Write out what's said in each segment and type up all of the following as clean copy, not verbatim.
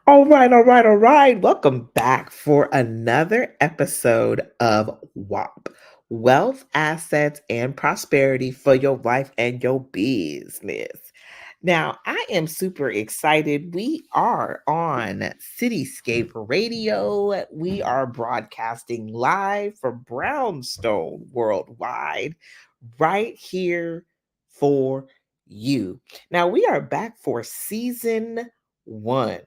All right. Welcome back for another episode of WAP Wealth, Assets, and Prosperity for Your Life and Your Business. Now, I am super excited. We are on Cityscape Radio. We are broadcasting live from Brownstone Worldwide right here for you. Now, we are back for one.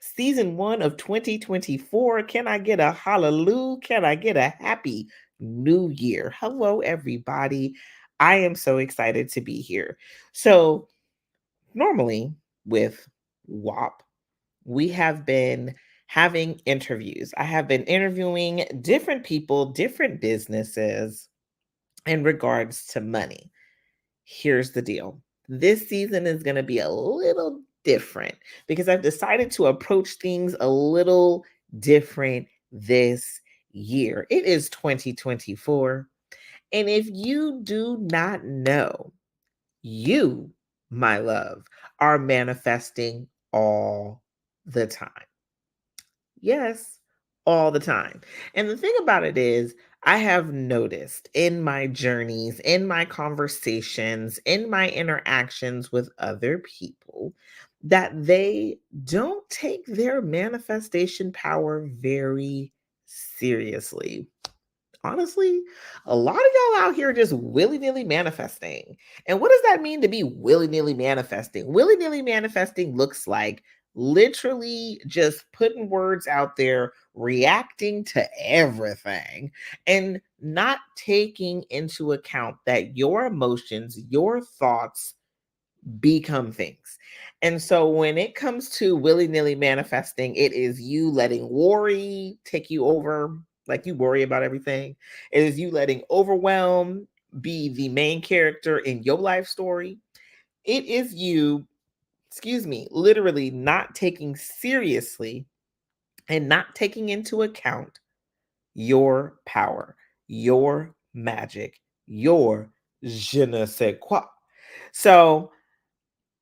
Season one of 2024. Can I get a hallelujah? Can I get a happy new year? Hello, everybody. I am so excited to be here. So, normally with WAP, we have been having interviews. I have been interviewing different people, different businesses in regards to money. Here's the deal. This season is going to be a little different because I've decided to approach things a little different this year. It is 2024. And if you do not know, you, my love, are manifesting all the time. Yes, all the time. And the thing about it is, I have noticed in my journeys, in my conversations, in my interactions with other people, that they don't take their manifestation power very seriously. Honestly, a lot of y'all out here just willy nilly manifesting. And what does that mean to be willy nilly manifesting? Willy nilly manifesting looks like literally just putting words out there, reacting to everything, and not taking into account that your emotions, your thoughts become things. And so when it comes to willy nilly manifesting, it is you letting worry take you over, like you worry about everything. It is you letting overwhelm be the main character in your life story. It is you, literally not taking seriously and not taking into account your power, your magic, your je ne sais quoi. So,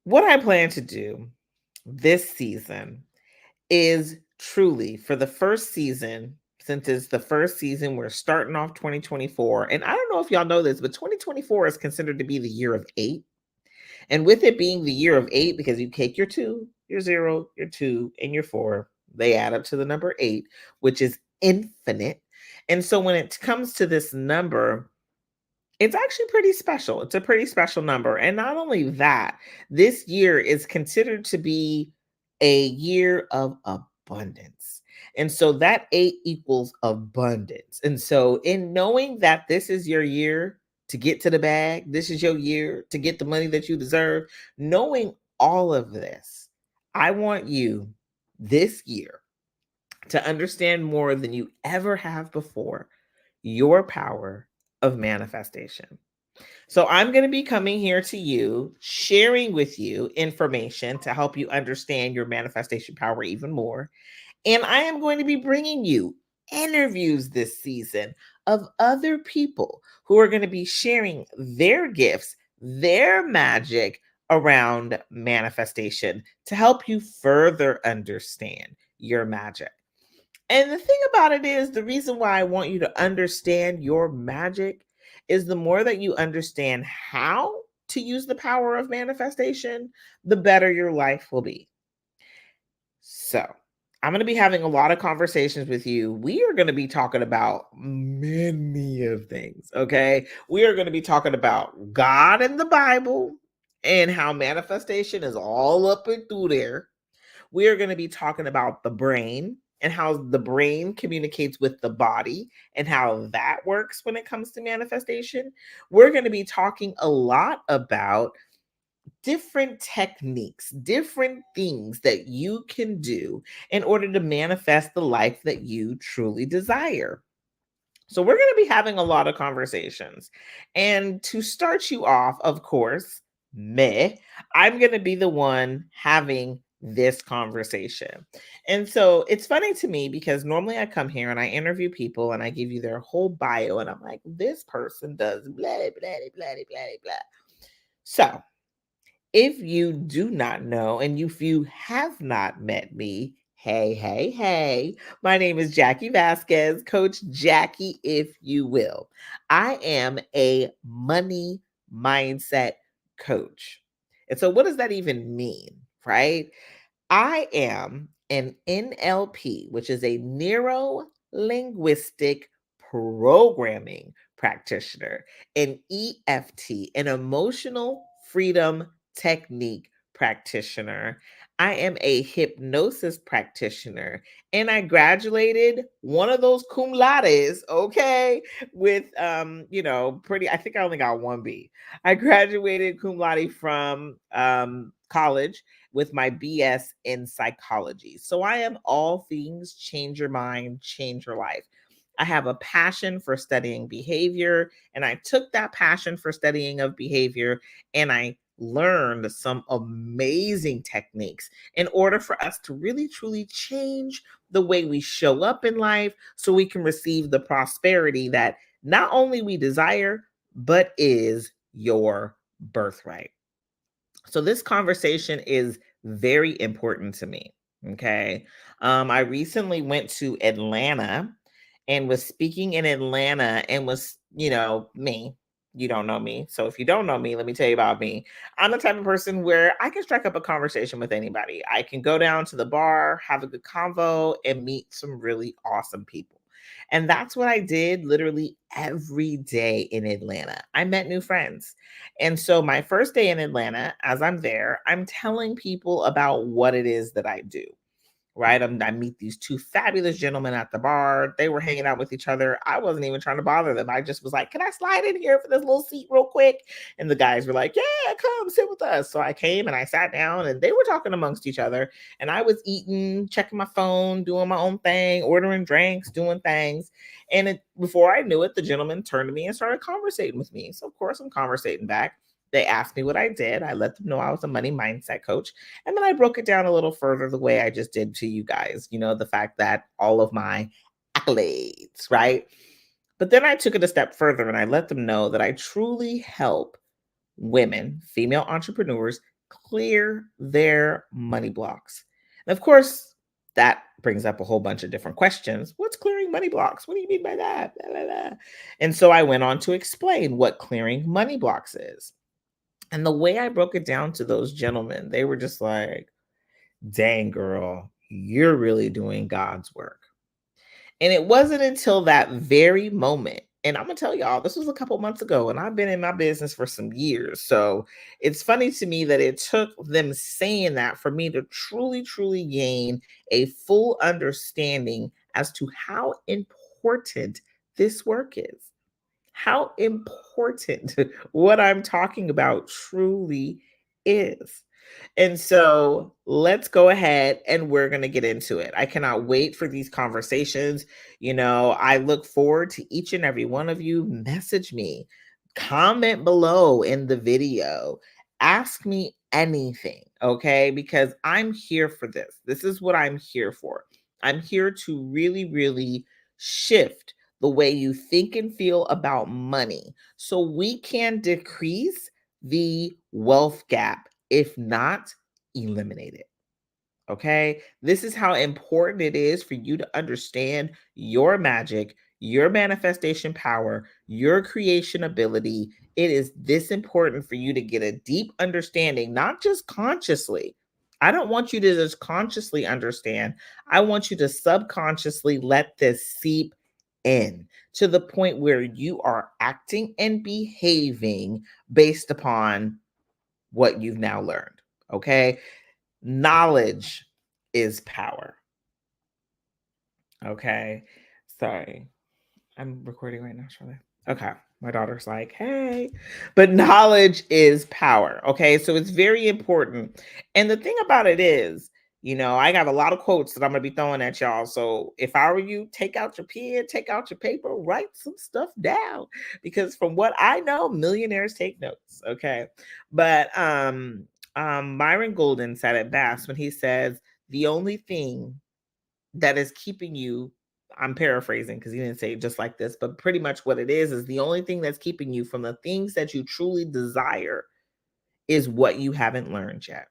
what I plan to do this season is truly for the first season, since it's the first season, we're starting off 2024. And I don't know if y'all know this, but 2024 is considered to be the year of eight. And with it being the year of eight, because you take your two, your zero, your two, and your four, they add up to the number eight, which is infinite. And so when it comes to this number, it's actually pretty special. It's a pretty special number. And not only that, this year is considered to be a year of abundance. And so that eight equals abundance. And so, in knowing that this is your year to get to the bag, this is your year to get the money that you deserve, knowing all of this, I want you this year to understand more than you ever have before your power of manifestation. So I'm going to be coming here to you, sharing with you information to help you understand your manifestation power even more. And I am going to be bringing you interviews this season of other people who are going to be sharing their gifts, their magic around manifestation to help you further understand your magic. And the thing about it is, the reason why I want you to understand your magic is the more that you understand how to use the power of manifestation, the better your life will be. So, I'm going to be having a lot of conversations with you. We are going to be talking about many of things, okay? We are going to be talking about God and the Bible and how manifestation is all up and through there. We are going to be talking about the brain and how the brain communicates with the body and how that works when it comes to manifestation. We're going to be talking a lot about different techniques, different things that you can do in order to manifest the life that you truly desire. So, we're going to be having a lot of conversations. And to start you off, of course, I'm going to be the one having this conversation. And so it's funny to me because normally I come here and I interview people and I give you their whole bio, and I'm like, this person does blah, blah, blah, blah, blah, blah. So, if you do not know and if you have not met me, Hey, hey, hey. My name is Jackie Vasquez, Coach Jackie, if you will. I am a money mindset coach. And so, what does that even mean, right? I am an NLP, which is a neuro linguistic programming practitioner, an EFT, an emotional freedom technique practitioner. I am a hypnosis practitioner, and I graduated one of those cum laudes, okay, with pretty. I think I only got one B. I graduated cum laude from college with my BS in psychology. So I am all things change your mind, change your life. I have a passion for studying behavior, and I took that passion for studying of behavior and I learned some amazing techniques in order for us to really truly change the way we show up in life so we can receive the prosperity that not only we desire but is your birthright. So this conversation is very important to me. Okay. I recently went to Atlanta and was speaking in Atlanta and was, me. You don't know me. So if you don't know me, let me tell you about me. I'm the type of person where I can strike up a conversation with anybody. I can go down to the bar, have a good convo, and meet some really awesome people. And that's what I did literally every day in Atlanta. I met new friends. And so my first day in Atlanta, as I'm there, I'm telling people about what it is that I do, right? I meet these two fabulous gentlemen at the bar. They were hanging out with each other. I wasn't even trying to bother them. I just was like, can I slide in here for this little seat real quick? And the guys were like, yeah, come sit with us. So I came and I sat down and they were talking amongst each other. And I was eating, checking my phone, doing my own thing, ordering drinks, doing things. And before I knew it, the gentleman turned to me and started conversating with me. So, of course, I'm conversating back. They asked me what I did. I let them know I was a money mindset coach. And then I broke it down a little further the way I just did to you guys, the fact that all of my accolades, right? But then I took it a step further and I let them know that I truly help women, female entrepreneurs, clear their money blocks. And of course, that brings up a whole bunch of different questions. What's clearing money blocks? What do you mean by that? Blah, blah, blah. And so I went on to explain what clearing money blocks is. And the way I broke it down to those gentlemen, they were just like, dang, girl, you're really doing God's work. And it wasn't until that very moment, and I'm gonna tell y'all, this was a couple months ago, and I've been in my business for some years. So it's funny to me that it took them saying that for me to truly, truly gain a full understanding as to how important this work is, how important what I'm talking about truly is. And so let's go ahead and we're going to get into it. I cannot wait for these conversations. I look forward to each and every one of you. Message me, comment below in the video, ask me anything, okay? Because I'm here for this. This is what I'm here for. I'm here to really, really shift the way you think and feel about money so we can decrease the wealth gap, if not eliminate it. Okay. This is how important it is for you to understand your magic, your manifestation power, your creation ability. It is this important for you to get a deep understanding, not just consciously. I don't want you to just consciously understand. I want you to subconsciously let this seep in to the point where you are acting and behaving based upon what you've now learned. Okay. Knowledge is power. Okay. Sorry. I'm recording right now, Charlotte. Okay. My daughter's like, hey, but knowledge is power. Okay. So it's very important. And the thing about it is, I got a lot of quotes that I'm going to be throwing at y'all. So if I were you, take out your pen, take out your paper, write some stuff down. Because from what I know, millionaires take notes. Okay. But Myron Golden said it best when he says, the only thing that is keeping you, I'm paraphrasing because he didn't say it just like this, but pretty much what it is the only thing that's keeping you from the things that you truly desire is what you haven't learned yet.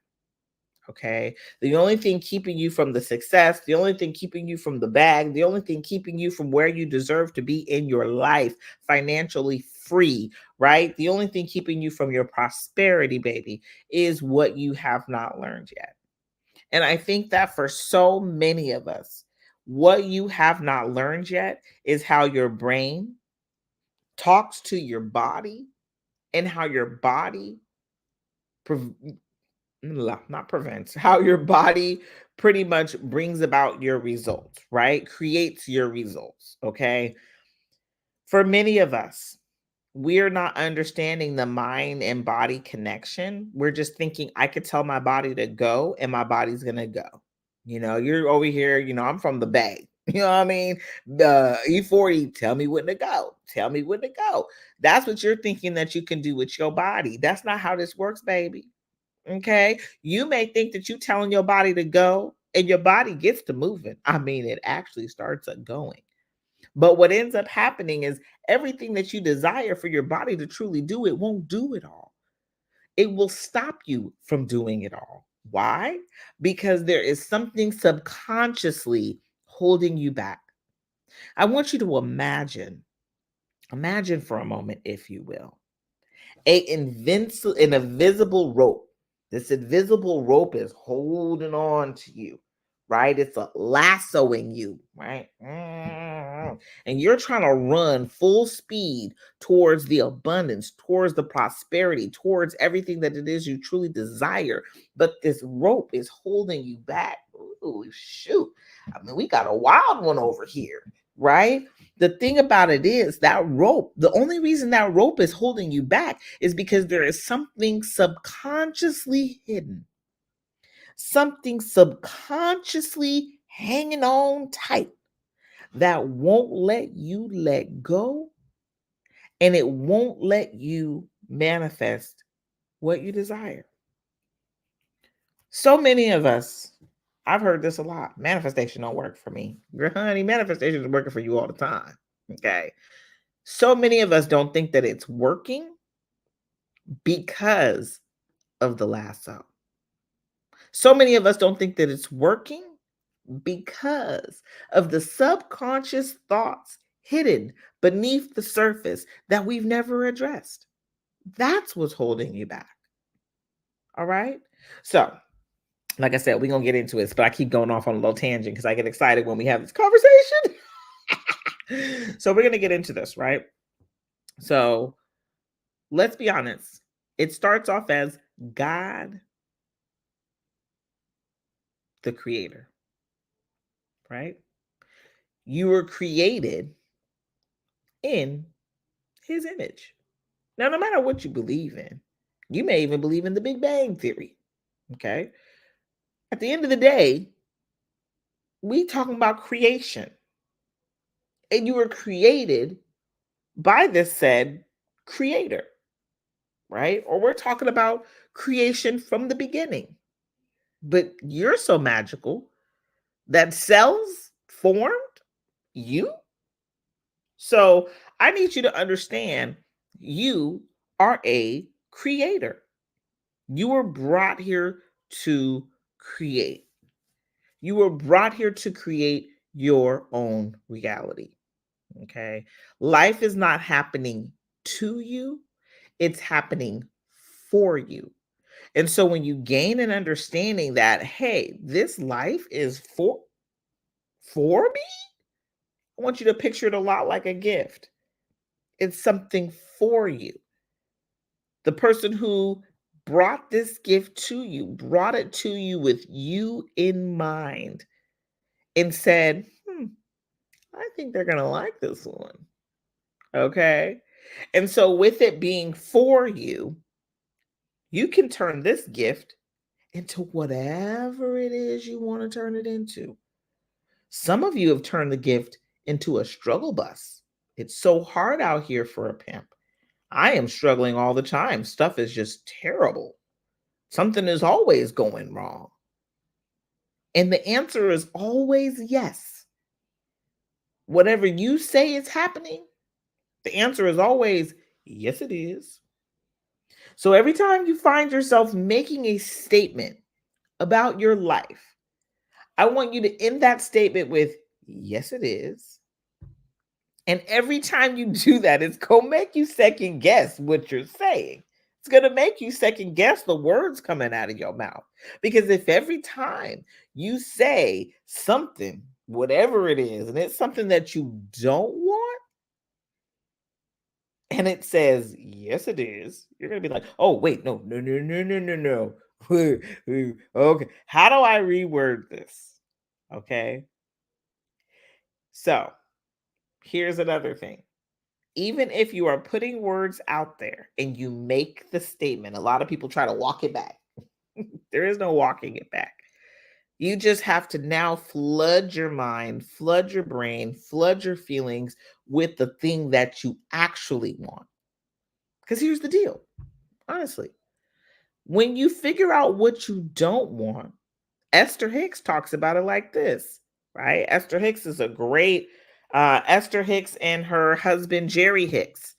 Okay. The only thing keeping you from the success, the only thing keeping you from the bag, the only thing keeping you from where you deserve to be in your life, financially free, right? The only thing keeping you from your prosperity, baby, is what you have not learned yet. And I think that for so many of us, what you have not learned yet is how your brain talks to your body and how your body not prevents, how your body pretty much brings about your results, right? Creates your results. Okay. For many of us, we're not understanding the mind and body connection. We're just thinking, I could tell my body to go and my body's going to go. You're over here, I'm from the Bay. You know what I mean? The E40, tell me when to go. Tell me when to go. That's what you're thinking that you can do with your body. That's not how this works, baby. Okay. You may think that you telling your body to go and your body gets to moving. I mean, it actually starts going. But what ends up happening is everything that you desire for your body to truly do, it won't do it all. It will stop you from doing it all. Why? Because there is something subconsciously holding you back. I want you to imagine for a moment, if you will, an invisible rope. This invisible rope is holding on to you, right? It's a lassoing you, right? And you're trying to run full speed towards the abundance, towards the prosperity, towards everything that it is you truly desire. But this rope is holding you back. Ooh, shoot. I mean, we got a wild one over here, right? The thing about it is that rope, the only reason that rope is holding you back is because there is something subconsciously hidden, something subconsciously hanging on tight that won't let you let go and it won't let you manifest what you desire. So many of us, I've heard this a lot. Manifestation don't work for me. Honey, manifestation is working for you all the time. Okay. So many of us don't think that it's working because of the lasso. So many of us don't think that it's working because of the subconscious thoughts hidden beneath the surface that we've never addressed. That's what's holding you back. All right. So, like I said, we're going to get into it, but I keep going off on a little tangent because I get excited when we have this conversation. So, we're going to get into this, right? So, let's be honest. It starts off as God, the creator, right? You were created in his image. Now, no matter what you believe in, you may even believe in the Big Bang Theory. Okay. At the end of the day, we talking about creation. And you were created by this said creator, right? Or we're talking about creation from the beginning. But you're so magical that cells formed you. So I need you to understand you are a creator. You were brought here to create. You were brought here to create your own reality. Okay. Life is not happening to you, it's happening for you. And so when you gain an understanding that, hey, this life is for me, I want you to picture it a lot like a gift. It's something for you. The person who brought this gift to you brought it to you with you in mind and said, I think they're going to like this one. Okay. And so, with it being for you, you can turn this gift into whatever it is you want to turn it into. Some of you have turned the gift into a struggle bus. It's so hard out here for a pimp. I am struggling all the time. Stuff is just terrible. Something is always going wrong. And the answer is always yes. Whatever you say is happening, the answer is always yes, it is. So every time you find yourself making a statement about your life, I want you to end that statement with, yes, it is. And every time you do that, it's going to make you second guess what you're saying. It's going to make you second guess the words coming out of your mouth. Because if every time you say something, whatever it is, and it's something that you don't want, and it says, yes, it is, you're going to be like, oh, wait, no, no, no, no, no, no, no. Okay. How do I reword this? Okay. So here's another thing. Even if you are putting words out there and you make the statement, a lot of people try to walk it back. There is no walking it back. You just have to now flood your mind, flood your brain, flood your feelings with the thing that you actually want. Because here's the deal, honestly. When you figure out what you don't want, Esther Hicks talks about it like this, right? Esther Hicks is a great, Esther Hicks and her husband, Jerry Hicks.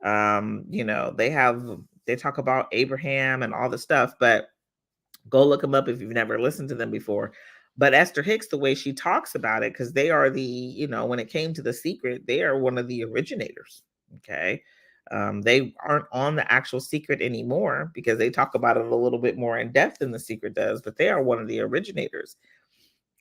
They talk about Abraham and all the stuff, but go look them up if you've never listened to them before. But Esther Hicks, the way she talks about it, because they are when it came to The Secret, they are one of the originators. Okay. They aren't on the actual Secret anymore because they talk about it a little bit more in depth than The Secret does, but they are one of the originators.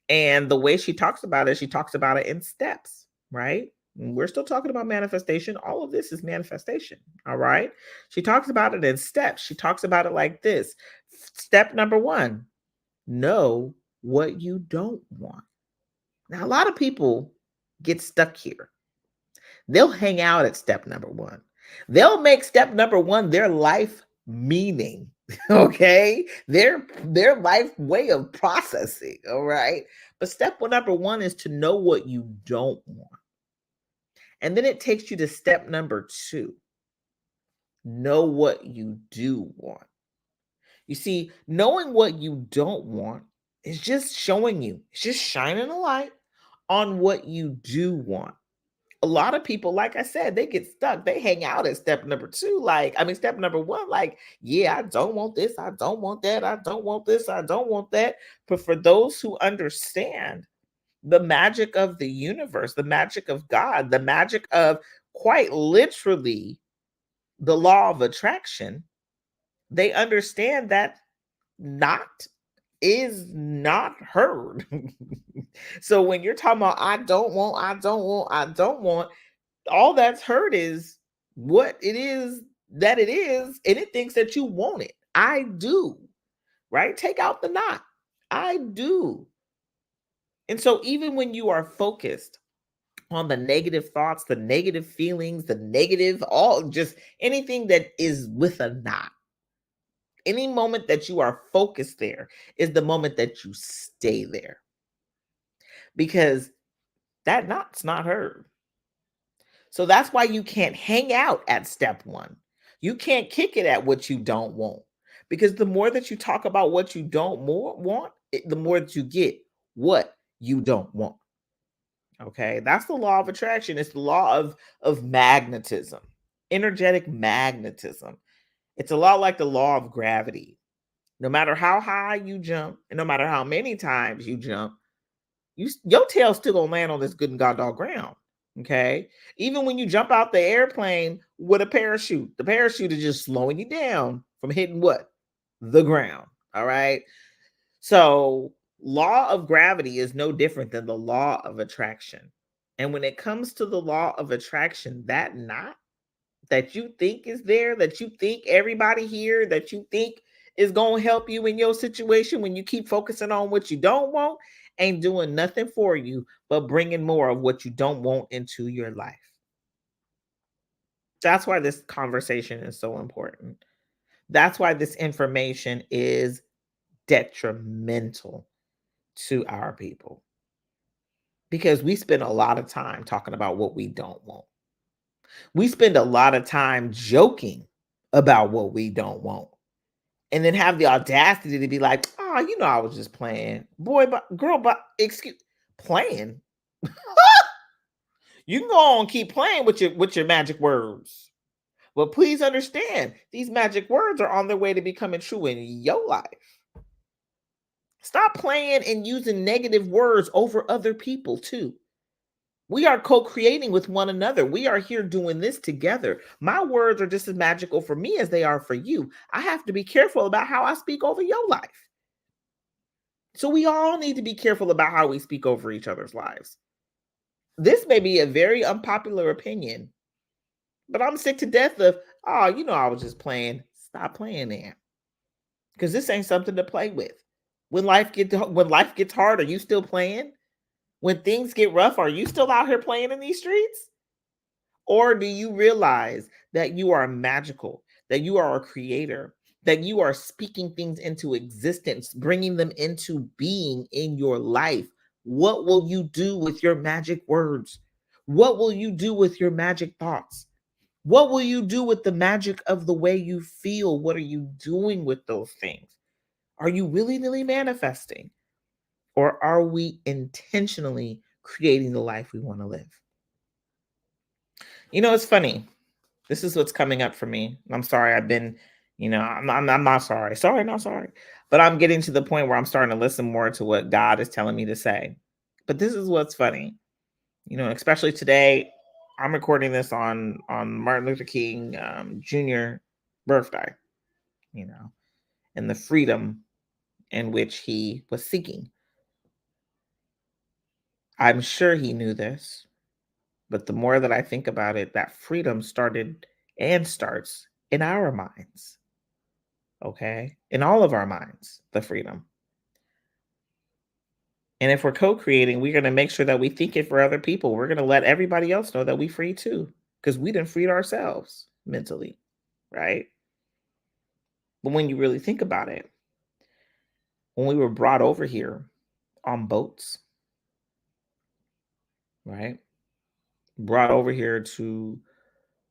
And the way she talks about it, she talks about it in steps, right? And we're still talking about manifestation. All of this is manifestation. All right. She talks about it in steps. She talks about it like this. Step number one, know what you don't want. Now, a lot of people get stuck here. They'll hang out at step number one. They'll make step number one their life meaning. Okay, their life way of processing. All right, but step number one is to know what you don't want, and then it takes you to step number two. Know what you do want. You see, knowing what you don't want is just showing you, it's just shining a light on what you do want. A lot of people, like I said, they get stuck. They hang out at step number two. Step number one, yeah, I don't want this. I don't want that. I don't want this. I don't want that. But for those who understand the magic of the universe, the magic of God, the magic of quite literally the law of attraction, they understand that not is not heard. So when you're talking about, I don't want, I don't want, I don't want, all that's heard is what it is that it is, and it thinks that you want it. I do, right? Take out the not. I do. And so even when you are focused on the negative thoughts, the negative feelings, the negative, all just anything that is with a not, any moment that you are focused there is the moment that you stay there, because that not's not heard. So that's why you can't hang out at step one. You can't kick it at what you don't want, because the more that you talk about what you don't want, the more that you get what you don't want. Okay, that's the law of attraction. It's the law of magnetism, energetic magnetism. It's a lot like the law of gravity. No matter how high you jump, and no matter how many times you jump, your tail's still gonna land on this good and god dog ground. Okay. Even when you jump out the airplane with a parachute, the parachute is just slowing you down from hitting what? The ground. All right. So, law of gravity is no different than the law of attraction. And when it comes to the law of attraction, that not that you think is there, that you think everybody here, that you think is going to help you in your situation, when you keep focusing on what you don't want, ain't doing nothing for you but bringing more of what you don't want into your life. That's why this conversation is so important. That's why this information is detrimental to our people, because we spend a lot of time talking about what we don't want. We spend a lot of time joking about what we don't want, and then have the audacity to be like, "Oh, I was just playing, boy, but girl, but excuse playing." You can go on, keep playing with your magic words, but please understand, these magic words are on their way to becoming true in your life. Stop playing and using negative words over other people too. We are co-creating with one another. We are here doing this together. My words are just as magical for me as they are for you. I have to be careful about how I speak over your life. So we all need to be careful about how we speak over each other's lives. This may be a very unpopular opinion, but I'm sick to death of, oh, I was just playing. Stop playing there. Because this ain't something to play with. When life gets hard, are you still playing? When things get rough, are you still out here playing in these streets? Or do you realize that you are magical, that you are a creator, that you are speaking things into existence, bringing them into being in your life? What will you do with your magic words? What will you do with your magic thoughts? What will you do with the magic of the way you feel? What are you doing with those things? Are you really manifesting? Or are we intentionally creating the life we want to live? It's funny. This is what's coming up for me. I'm sorry. I've been, I'm not sorry. Sorry, not sorry. But I'm getting to the point where I'm starting to listen more to what God is telling me to say. But this is what's funny. Especially today, I'm recording this on Martin Luther King Jr. birthday, you know, and the freedom in which he was seeking. I'm sure he knew this, but the more that I think about it, that freedom started and starts in our minds. Okay? In all of our minds, the freedom. And if we're co-creating, we're going to make sure that we think it for other people. We're going to let everybody else know that we free too, because we didn't free ourselves mentally, right? But when you really think about it, when we were brought over here on boats, right? Brought over here to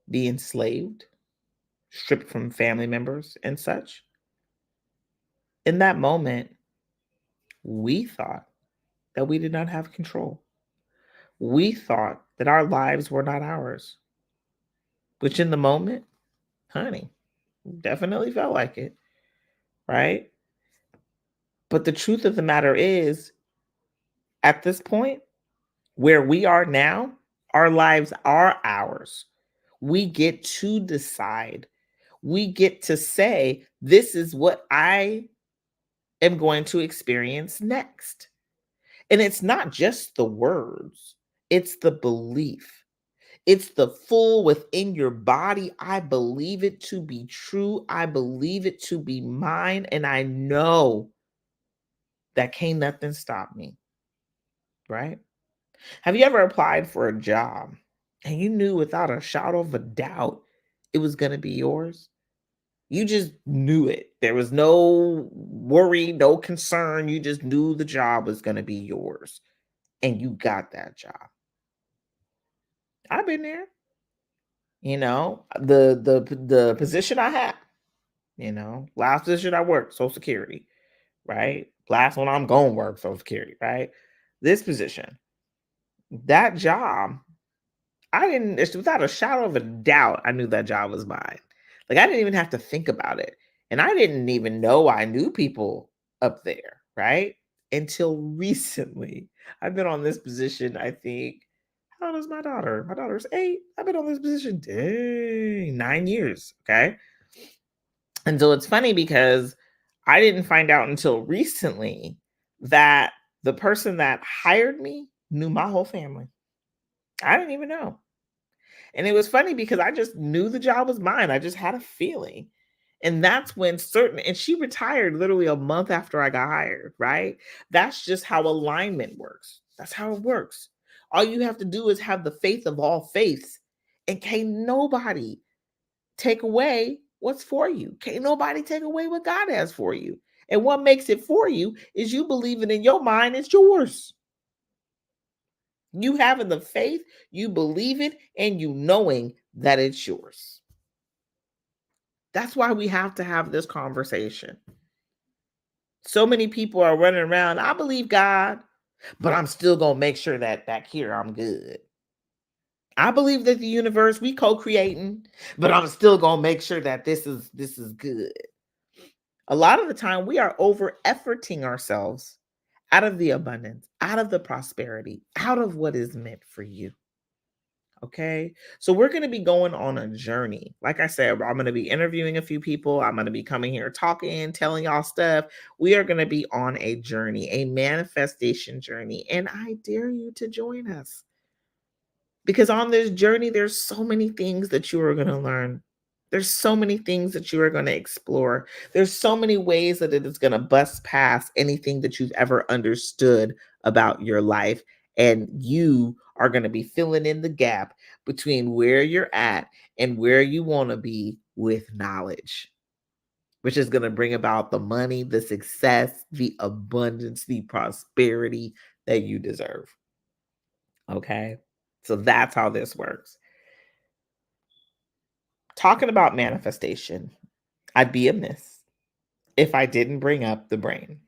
be enslaved, stripped from family members and such. In that moment, we thought that we did not have control. We thought that our lives were not ours, which in the moment, honey, definitely felt like it, right? But the truth of the matter is, at this point, where we are now, our lives are ours. We get to decide. We get to say, this is what I am going to experience next. And it's not just the words, it's the belief. It's the full within your body. I believe it to be true. I believe it to be mine. And I know that can't nothing stop me. Right? Have you ever applied for a job and you knew without a shadow of a doubt it was going to be yours? You just knew it. There was no worry, no concern. You just knew the job was going to be yours and you got that job. I've been there. The position I had, last position I worked, Social Security, right? Last one I'm going to work, Social Security, right? This position, that job, it's without a shadow of a doubt, I knew that job was mine. Like, I didn't even have to think about it. And I didn't even know I knew people up there, right? Until recently. I've been on this position, I think. How old is my daughter? My daughter's 8. I've been on this position, dang, 9 years, okay? And so it's funny because I didn't find out until recently that the person that hired me knew my whole family. I didn't even know. And it was funny because I just knew the job was mine. I just had a feeling. And that's when and she retired literally a month after I got hired, right? That's just how alignment works. That's how it works. All you have to do is have the faith of all faiths, and can't nobody take away what's for you. Can't nobody take away what God has for you. And what makes it for you is you believing in your mind it's yours. You having the faith, you believe it, and you knowing that it's yours. That's why we have to have this conversation. So many people are running around, I believe God, but I'm still going to make sure that back here I'm good. I believe that the universe, we co-creating, but I'm still going to make sure that this is good. A lot of the time, we are over efforting ourselves out of the abundance, out of the prosperity, out of what is meant for you. Okay. So we're going to be going on a journey. Like I said, I'm going to be interviewing a few people. I'm going to be coming here talking, telling y'all stuff. We are going to be on a journey, a manifestation journey. And I dare you to join us because on this journey, there's so many things that you are going to learn. There's so many things that you are going to explore. There's so many ways that it is going to bust past anything that you've ever understood about your life. And you are going to be filling in the gap between where you're at and where you want to be with knowledge, which is going to bring about the money, the success, the abundance, the prosperity that you deserve. Okay. So that's how this works. Talking about manifestation, I'd be amiss if I didn't bring up the brain.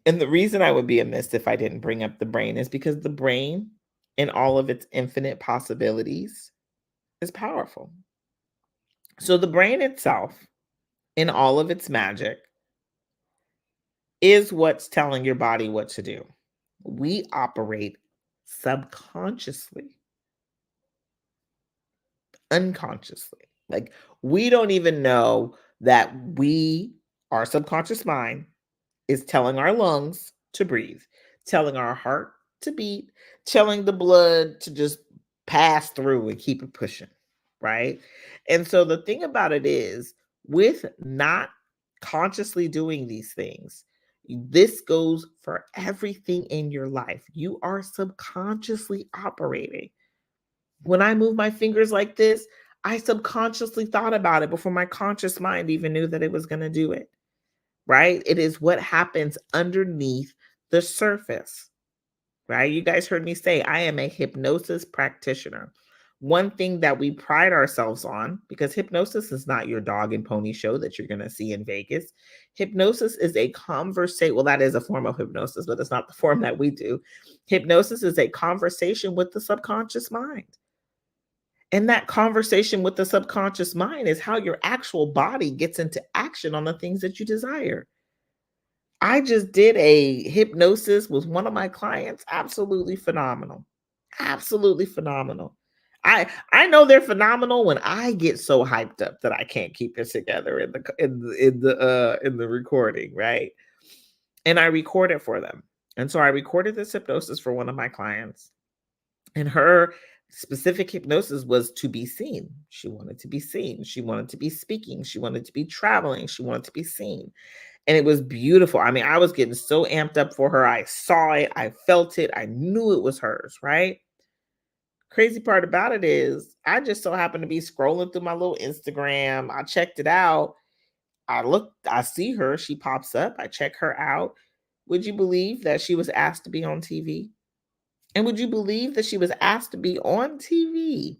And the reason I would be amiss if I didn't bring up the brain is because the brain, in all of its infinite possibilities, is powerful. So the brain itself, in all of its magic, is what's telling your body what to do. We operate subconsciously, unconsciously. Like we don't even know that our subconscious mind, is telling our lungs to breathe, telling our heart to beat, telling the blood to just pass through and keep it pushing, right? And so the thing about it is, with not consciously doing these things, this goes for everything in your life. You are subconsciously operating. When I move my fingers like this, I subconsciously thought about it before my conscious mind even knew that it was going to do it, right? It is what happens underneath the surface, right? You guys heard me say I am a hypnosis practitioner. One thing that we pride ourselves on, because hypnosis is not your dog and pony show that you're going to see in Vegas. Hypnosis is a conversation. Well, that is a form of hypnosis, but it's not the form that we do. Hypnosis is a conversation with the subconscious mind. And that conversation with the subconscious mind is how your actual body gets into action on the things that you desire. I just did a hypnosis with one of my clients. Absolutely phenomenal. Absolutely phenomenal. I know they're phenomenal when I get so hyped up that I can't keep it together in the recording, right? And I record it for them. And so I recorded this hypnosis for one of my clients. And her specific hypnosis was to be seen. She wanted to be seen. She wanted to be speaking. She wanted to be traveling. She wanted to be seen. And it was beautiful. I mean, I was getting so amped up for her. I saw it, I felt it, I knew it was hers, right? Crazy part about it is I just so happened to be scrolling through my little Instagram. I checked it out. I see her, she pops up. I check her out. Would you believe that she was asked to be on TV? And would you believe that she was asked to be on TV?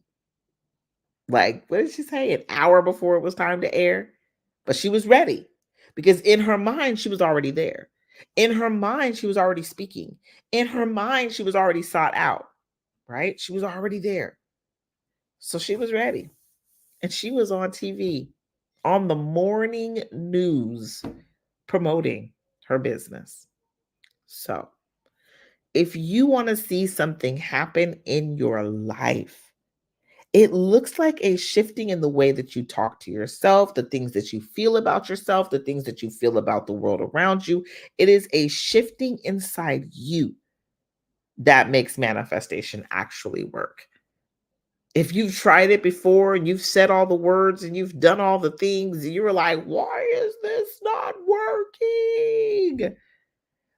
Like, what did she say? An hour before it was time to air? But she was ready because in her mind, she was already there. In her mind, she was already speaking. In her mind, she was already sought out, right? She was already there. So she was ready. And she was on TV on the morning news promoting her business. So if you want to see something happen in your life, it looks like a shifting in the way that you talk to yourself, the things that you feel about yourself, the things that you feel about the world around you. It is a shifting inside you that makes manifestation actually work. If you've tried it before and you've said all the words and you've done all the things, and you were like, why is this not working?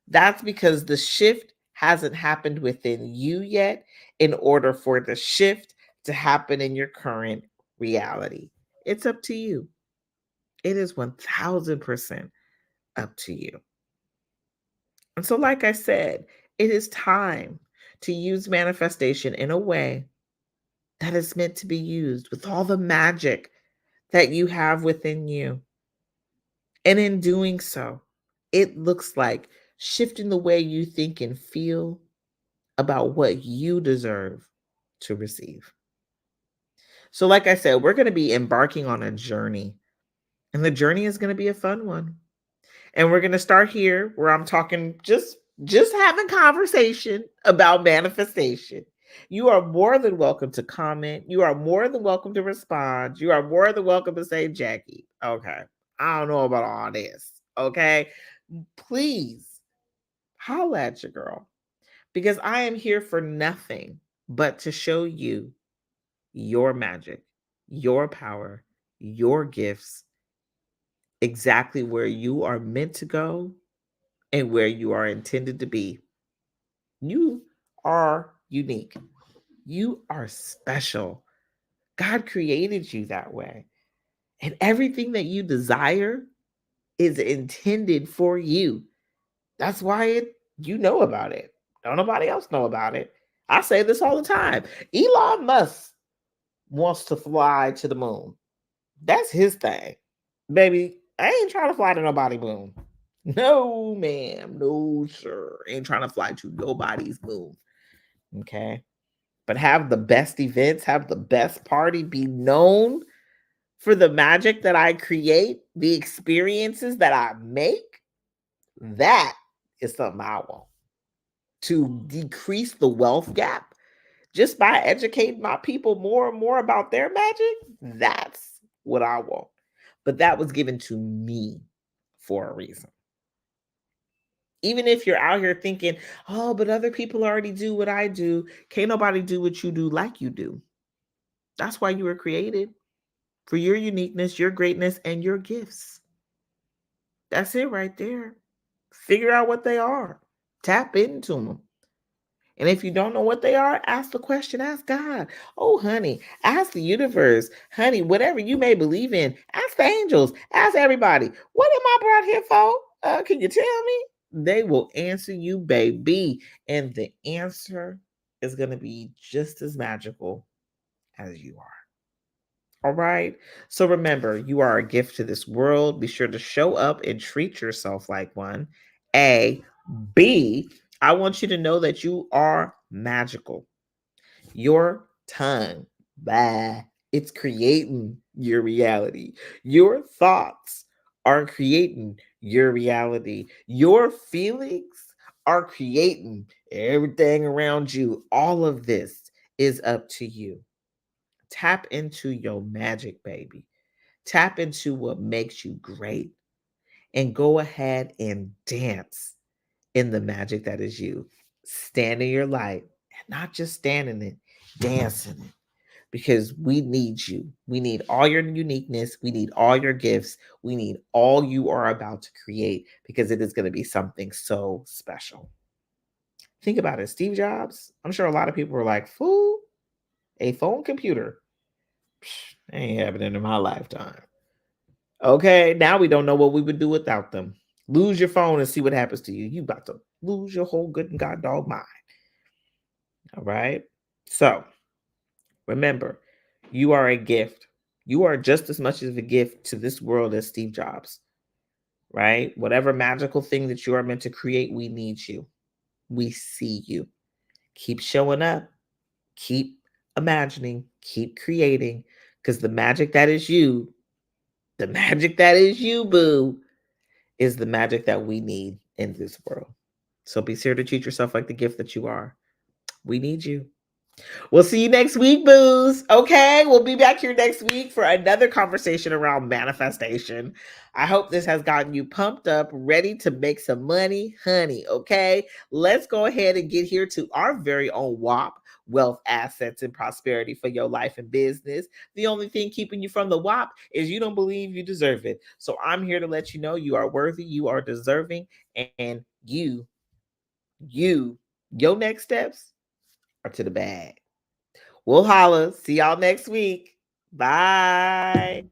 That's because the shift hasn't happened within you yet in order for the shift to happen in your current reality. It's up to you. It is 1000% up to you. And so, like I said, it is time to use manifestation in a way that is meant to be used with all the magic that you have within you. And in doing so, it looks like shifting the way you think and feel about what you deserve to receive. So, like I said, we're going to be embarking on a journey And the journey is going to be a fun one. And we're going to start here where I'm talking just having conversation about manifestation. You are more than welcome to comment. You are more than welcome to respond. You are more than welcome to say, Jackie, okay, I don't know about all this. Okay. Please holla at your girl because I am here for nothing but to show you your magic, your power, your gifts, exactly where you are meant to go and where you are intended to be. You are unique. You are special. God created you that way. And everything that you desire is intended for you. That's why you know about it. Don't nobody else know about it. I say this all the time. Elon Musk wants to fly to the moon. That's his thing. Baby, I ain't trying to fly to nobody moon. No, ma'am. No, sir. Ain't trying to fly to nobody's moon. Okay. But have the best events, have the best party, be known for the magic that I create, the experiences that I make. That is something I want to decrease the wealth gap just by educating my people more and more about their magic. That's what I want. But that was given to me for a reason. Even if you're out here thinking, oh, but other people already do what I do, can't nobody do what you do like you do. That's why you were created, for your uniqueness, your greatness, and your gifts. That's it right there. Figure out what they are, tap into them. And if you don't know what they are, ask the question, ask God. Oh, honey, ask the universe. Honey, whatever you may believe in, ask the angels, ask everybody. What am I brought here for? Can you tell me? They will answer you, baby. And the answer is going to be just as magical as you are. All right. So remember, you are a gift to this world. Be sure to show up and treat yourself like one. A. B. I want you to know that you are magical. Your tongue, bah, it's creating your reality. Your thoughts are creating your reality. Your feelings are creating everything around you. All of this is up to you. Tap into your magic, baby. Tap into what makes you great and go ahead and dance in the magic that is you. Stand in your light and not just stand in it, dance in it because we need you. We need all your uniqueness. We need all your gifts. We need all you are about to create because it is going to be something so special. Think about it. Steve Jobs, I'm sure a lot of people were like, fool, a phone computer. Psh, ain't happening in my lifetime. Okay, now we don't know what we would do without them. Lose your phone and see what happens to you. You about to lose your whole good and god dog mind. All right. So remember, you are a gift. You are just as much of a gift to this world as Steve Jobs. Right? Whatever magical thing that you are meant to create, we need you. We see you. Keep showing up. Keep imagining. Keep creating. Because the magic that is you, the magic that is you, boo, is the magic that we need in this world. So be sure to treat yourself like the gift that you are. We need you. We'll see you next week, booze. Okay, we'll be back here next week for another conversation around manifestation. I hope this has gotten you pumped up, ready to make some money, honey. Okay, let's go ahead and get here to our very own WAP. Wealth, assets, and prosperity for your life and business. The only thing keeping you from the WAP is you don't believe you deserve it. So I'm here to let you know you are worthy, you are deserving, and you, your next steps are to the bag. We'll holla. See y'all next week. Bye.